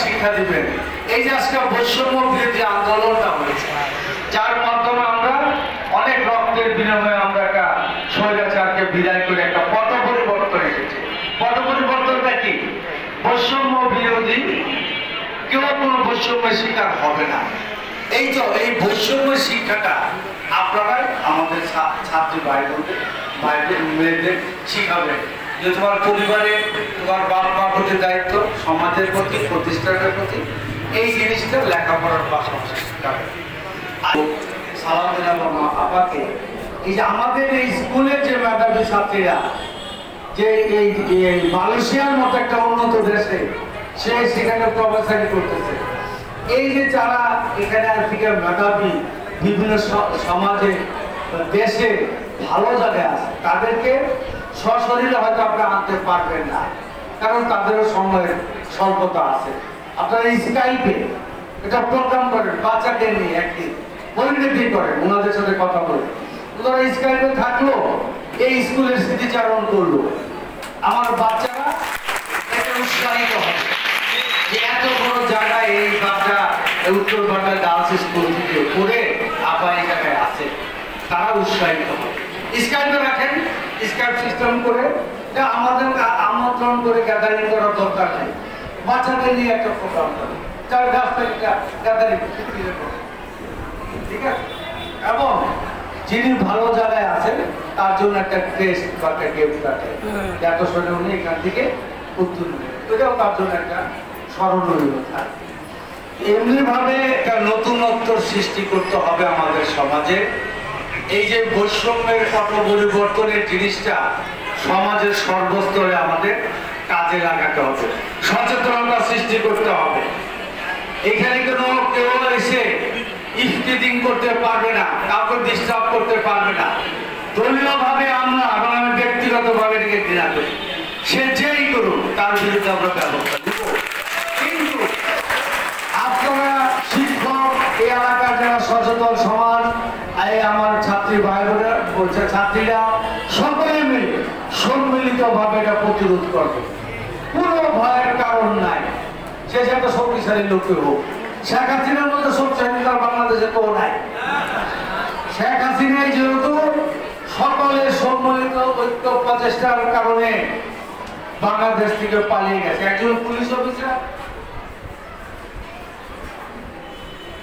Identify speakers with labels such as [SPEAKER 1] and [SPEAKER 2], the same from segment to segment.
[SPEAKER 1] শিক্ষা দিবেন। এই যে আজকে বৈষম্য বিরোধী আন্দোলনটা হয়েছে, যার মাধ্যমে আমরা অনেক রক্তের বিনিময়ে আমরা একটা স্বৈরাচারকে বিদায় করে একটা পট পরিবর্তন এসেছে। পট পরিবর্তনটা কি? বৈষম্য বিরোধী, কেউ কোনো বৈষম্যের শিকার হবে না। এই তো এই বৈষম্য শিক্ষাটা আপনারা আমাদের ছাত্রী ভাই মেয়েদের শিখাবেন যে তোমার পরিবারে তোমার বাপ মার প্রতি দায়িত্ব, সমাজের প্রতি, প্রতিষ্ঠানের প্রতি, এই জিনিসটা লেখাপড়ার পাশাপাশি শিখাবেন। সালাম দিলাম আপাকে। এই যে আমাদের এই স্কুলের যে মেধাবী ছাত্রীরা যে এই মালয়েশিয়ার মতো একটা উন্নত দেশে সে সেখানে প্রফেসরি করতেছে, এই যে যারা এখানে থেকে মেধাবী বিভিন্ন সমাজে দেশে ভালো জায়গায় আছে, তাদেরকে সশরীরে হয়তো আপনি আনতে পারবেন না, কারণ তাদেরও সময়ের স্বল্পতা আছে। আপনারা স্কাইপে এটা প্রোগ্রাম করেন, বাচ্চাকে নিয়ে একদিন পরিণতি করেন, ওনাদের সাথে কথা বলে, ওনারা স্কাইপে থাকলো, এই স্কুলের স্মৃতিচারণ করলো, আমার বাচ্চারা এটা উৎসাহিত হবে যে এত বড় জায়গায় এই বাচ্চা উত্তর বাংলার গার্লস স্কুল থেকে পড়ে আপা এই জায়গায় আছে, তারা উৎসাহিত হবে। স্কাইপে রাখেন, স্কাইপ সিস্টেম করে আমাদের আমন্ত্রণ করে গ্যাদারিং করার দরকার নেই, বাচ্চাদের নিয়ে একটা প্রোগ্রাম করে তার গাছ থেকে গ্যাদারিং, ঠিক আছে? এবং যিনি ভালো জায়গায় আছেন তার জন্য একটা টেস্ট বা একটা গিফট রাখে, এত শোনে উনি এখান থেকে উত্তীর্ণ, এটাও তার জন্য একটা স্মরণীয় থাকে। এমনি ভাবে একটা নতুনত্ব সৃষ্টি করতে হবে আমাদের সমাজে। এই যে বৈষম্যের পট পরিবর্তনের জিনিসটা সমাজের সর্বস্তরে আমাদের কাজে লাগাতে হবে, সচেতনতা সৃষ্টি করতে হবে। এখানে কোনো কেউ এসে ইফতিদিং করতে পারবে না, কাউকে ডিস্টার্ব করতে পারবে না। দলীয় ভাবে আমরা এবং আমি ব্যক্তিগত ভাবে এটাকে ঘৃণা করি, সে যেই করুক তার বিরুদ্ধে আমরা ব্যবস্থা নেব। কিন্তু আপনারা শিক্ষক, এই এলাকার যারা সচেতন সমাজ, এই আমার ছাত্রী ভাই বোনেরা বলছে, ছাত্রীরা সকলে মিলে সম্মিলিত ভাবে এটা প্রতিরোধ করবে। কোনো ভয়ের কারণ নাই, সে একটা শক্তিশালী লোকের হোক। শেখ হাসিনার মধ্যে শক্তিশালী তার বাংলাদেশে কেউ নাই। শেখ হাসিনাই যেহেতু সকলের সম্মিলিত ঐক্য প্রচেষ্টার কারণে বাংলাদেশ থেকে পালিয়ে গেছে। একজন পুলিশ অফিসার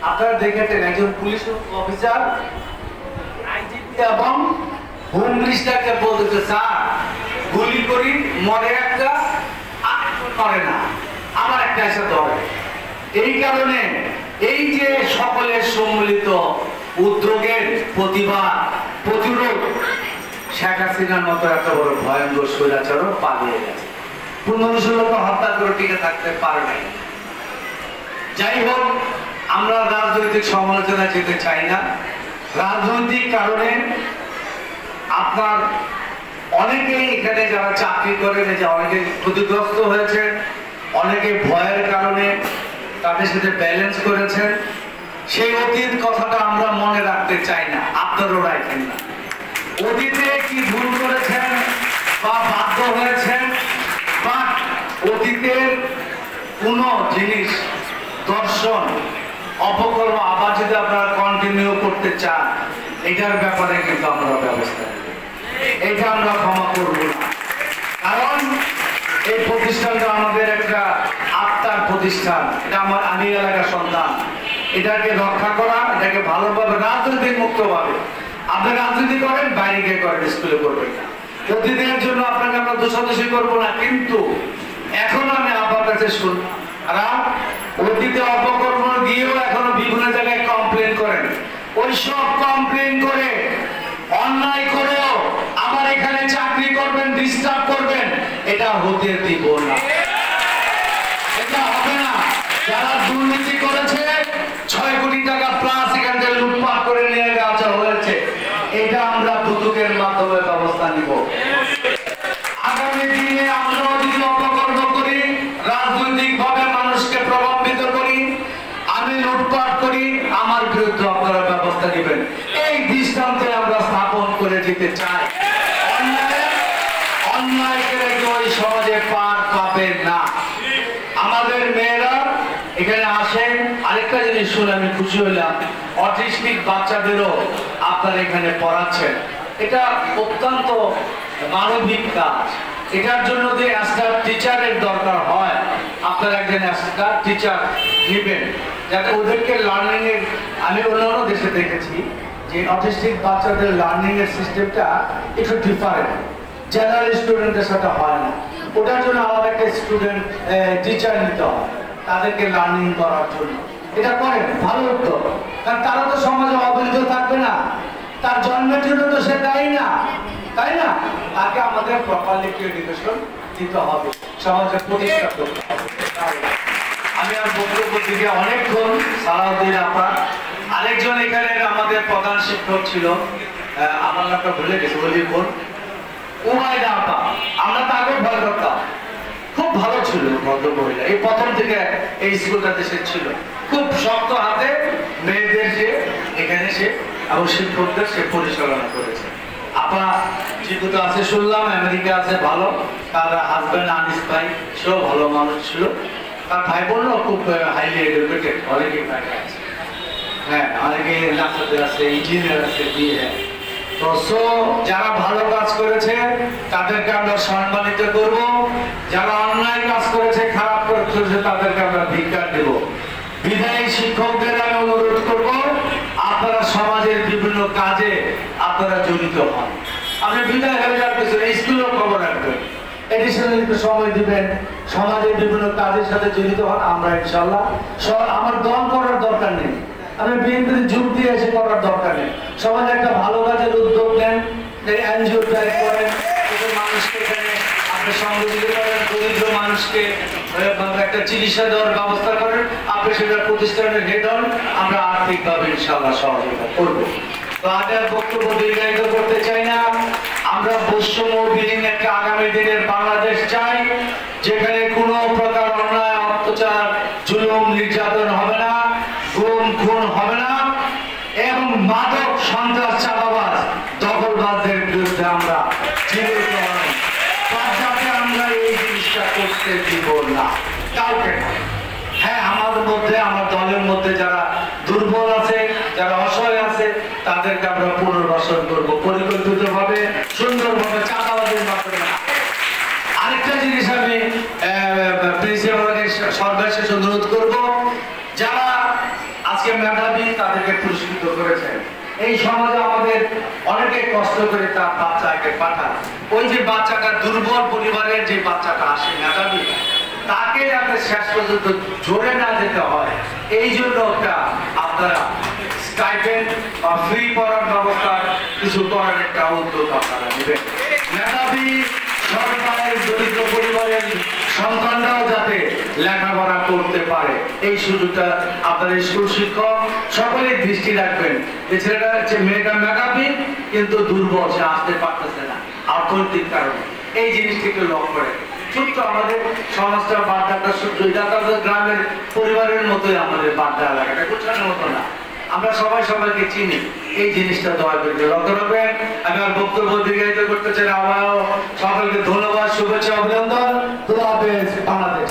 [SPEAKER 1] আপনারা দেখেছেন, একজন পুলিশ অফিসার এবং হোম মিনিস্টারকে বলতেছে, স্যার গুলি করি মরে একটা করে না, আমার একটা এসে ধরে। এই কারণে এই যে সকলের সম্মিলিত উদ্যোগের প্রতিবাদ প্রতিরোধ, শেখ হাসিনার মতো এত বড় ভয়ঙ্কর স্বৈরাচারও পালিয়ে গেছে, 1500 লোক হত্যা করে টিকে থাকতে পারে নাই। যাই হোক, আমরা রাজনৈতিক সমালোচনা যেতে চাই না। রাজনৈতিক কারণে আপনার অনেকেই এখানে যারা চাকরি করেন, যে অনেকে ক্ষতিগ্রস্ত হয়েছে, অনেকে ভয়ের কারণে তাদের সাথে ব্যালেন্স করেছেন। সেই অতীত কথাটা আমরা মনে রাখতে চাই না, আপনারাও রাখেন না। অতীতে কি ভুল করেছেন বা বাধ্য হয়েছেন, বা অতীতের কোন জিনিস দর্শন অপকর্ম আবার যদি আপনারা কন্টিনিউ করতে চান, এটার ব্যাপারে কিন্তু আমরা ব্যবস্থা নেব, এটা আমরা ক্ষমা করব না। কারণ এই প্রতিষ্ঠানটা আমাদের একটা আত্মার প্রতিষ্ঠান, এটা আমার আমি এলাকার সন্তান, এটাকে রক্ষা করা, এটাকে ভালোভাবে রাজনৈতিক মুক্ত ভাবে আপনি রাজনীতি করেন, বাইরে গিয়ে করেন, স্কুলে করবেন না। প্রতিদিনের জন্য আপনাকে আমরা দোষাদোষি করবো না, কিন্তু এখন আমি আপনার কাছে শুনলাম অতীতে অপকর্ম গিয়েও এখনো বিভিন্ন জায়গায় কমপ্লেন করেন, ওই সব কমপ্লেন করে অন্যায় করেও আবার এখানে চাকরি করবেন, ডিস্টার্ব করবেন, এটা হতে দিব না, এটা হবে না। যারা দুর্নীতি করেছে, 6 কোটি টাকা প্লাস এখান থেকে লুটপাট করে নিয়ে যাওয়া হয়েছে, এটা আমরা দুদকের মাধ্যমে ব্যবস্থা নিব। আগামী দিনে আমরা যদি অপকর্ম করি, রাজনৈতিক ভাবে মানুষকে প্রভাবিত করি, আমি লুটপাট করি, আমার বিরুদ্ধে আপনারা ব্যবস্থা নেবেন। এই দৃষ্টান্তে আমরা স্থাপন করে যেতে চাই। অন্যায় করে ওই সমাজে পার পাবেন না। আমাদের মেয়েরা এখানে আসেন। আরেকটা জিনিস শুনে আমি খুশি হলাম, অটিস্টিক বাচ্চাদেরও আপনারা এখানে পড়াচ্ছেন। এটা অত্যন্ত মানবিক কাজ। এটার জন্য যে একটা টিচারের দরকার হয়, আপনারা একজন একটা টিচার নেবেন যাতে ওদেরকে লার্নিং এর, আমি অন্যান্য দেশে দেখেছি যে অটিস্টিক বাচ্চাদের লার্নিং এর সিস্টেমটা একটু ডিফারেন্ট, জেনারেল স্টুডেন্টের সাথে হয় না। ওটার জন্য আলাদা একটা স্টুডেন্ট টিচার নিতে হয় তাদেরকে লার্নিং করার জন্য। এটা করেন, ভালো হতো, কারণ তারা তো সমাজে অবৈধ থাকবে না, তার জন্মের জন্য তো সে দায়ী না, তাই না? তাকে আমাদের প্রপারলি এডুকেশন দিতে হবে, সমাজে প্রতিষ্ঠা করতে হবে। আমি আর বক্তব্য দিকে অনেকক্ষণ সালাউদ্দিন আপা, আরেকজন এখানে আমাদের প্রধান শিক্ষক ছিল, আমার নামটা ভুলে গেছে, বলি বোন উমাইদা আপা। আমরা তো আগে ভয় করতাম, খুব ভালো ছিল ভদ্র মহিলা। এই প্রথম থেকে এই স্কুলটা দেশে ছিল, খুব শক্ত হাতে মেয়েদের যে এখানে সে এবং শিক্ষকদের সে পরিচালনা করেছে। আপা জীবিত আছে শুনলাম, আমেরিকা আছে, ভালো। তার হাজব্যান্ড আনিস ভাই, সেও ভালো মানুষ ছিল। তার ভাই বোনও খুব হাইলি এডুকেটেড, অনেকে বাইরে আছে, হ্যাঁ অনেকে ডাক্তার আছে, ইঞ্জিনিয়ার আছে, বিয়ে। তো যারা ভালো কাজ করেছে তাদেরকে আমরা সম্মানিত করব, যারা অন্যায় কাজ করেছে, খারাপ করেছে, তাদেরকে আমরা ধিক্কার দেব। বিদায়ী শিক্ষকদের আমি অনুরোধ করব, আপনারা সমাজের বিভিন্ন কাজে আপনারা জড়িত হন। আপনি বিদায় হয়ে যাওয়ার পিছনে স্কুলেও খবর রাখবেন, এডিশনাল একটু সময় দিবেন, সমাজের বিভিন্ন কাজের সাথে জড়িত হন। আমরা ইনশাল্লাহ, আমার দল করার দরকার নেই, আপনি বিএনপিতে যোগ দিয়ে এসে করার দরকার নেই। সমাজে একটা ভালো কাজের উদ্যোগ নেন, এনজিও টাইপ করেন, মানুষকে এখানে আপনি সংগঠিত করেন, দরিদ্র মানুষকে একটা চিকিৎসা দেওয়ার ব্যবস্থা করেন, আপনি সেটা প্রতিষ্ঠানের হেড হন, আমরা আর্থিকভাবে ইনশাল্লাহ সহযোগিতা করবো। তো আজ আর বক্তব্য দীর্ঘায়িত করতে চাই না। আমরা বৈষম্যবিহীন একটা আগামী দিনের বাংলাদেশ চাই, যেখানে কোনো প্রকার অন্যায়, অত্যাচার, জুলুম, নির্যাতন হবে না, গুম খুন হবে না, এবং মাদক, সন্ত্রাস, চাঁদাবাজ, দখলবাজদের বিরুদ্ধে আমরা আমরা এই জিনিসটা করতে দিব না কাউকে। হ্যাঁ, আমাদের মধ্যে, আমার দলের মধ্যে যারা দুর্বল আছে, যারা অসহায় আছে, তাদেরকে আমরা পুনর্বাসন করবো পরিকল্পিতভাবে, সুন্দরভাবে, চাঁদাবাজের মাধ্যমে। আরেকটা জিনিস আমি প্রিন্সিপালকে সর্বশেষ অনুরোধ করব, যারা আজকে মেধাবী তাদেরকে পুরস্কৃত করেছেন। এই সমাজে আমাদের অনেকে কষ্ট করে তার বাচ্চাকে পাঠায়, ওই যে বাচ্চাটা দুর্বল পরিবারের যে বাচ্চাটা আসে মেধাবী, তাকে যাতে শেষ পর্যন্ত জোরে না যেতে হয়, এই জন্য একটা আপনারা স্টাইপেন্ড বা ফ্রি পড়ার ব্যবস্থা কিছু করার একটা উদ্যোগ আপনারা নেবেন। মেধাবী সরকারের দরিদ্র পরিবারের সন্তানরাও যাতে লেখাপড়া করতে পারে, এই সুযোগটা আপনার স্কুল শিক্ষক সকলেই দৃষ্টি রাখবেন। যে ছেলেটা হচ্ছে, মেয়েটা মেধাবী কিন্তু দুর্বল, সে আসতে পারতেছে না অর্থনৈতিক কারণে, এই জিনিসটিকে লক্ষ্য করে ছোট্ট আমাদের সমাজটা বাড্ডাটা গ্রামের পরিবারের মতোই আমাদের বাড্ডা এলাকাটা, গোছানোর মতো না। আমরা সবাই সবাইকে চিনি, এই জিনিসটা দয়া করে লক্ষ্য রাখবেন। আমি আর বক্তব্য দীর্ঘায়িত করতে চাই না। আমারও সকলকে ধন্যবাদ, শুভেচ্ছা, অভিনন্দন। খোদা হাফেজ। বাংলাদেশ।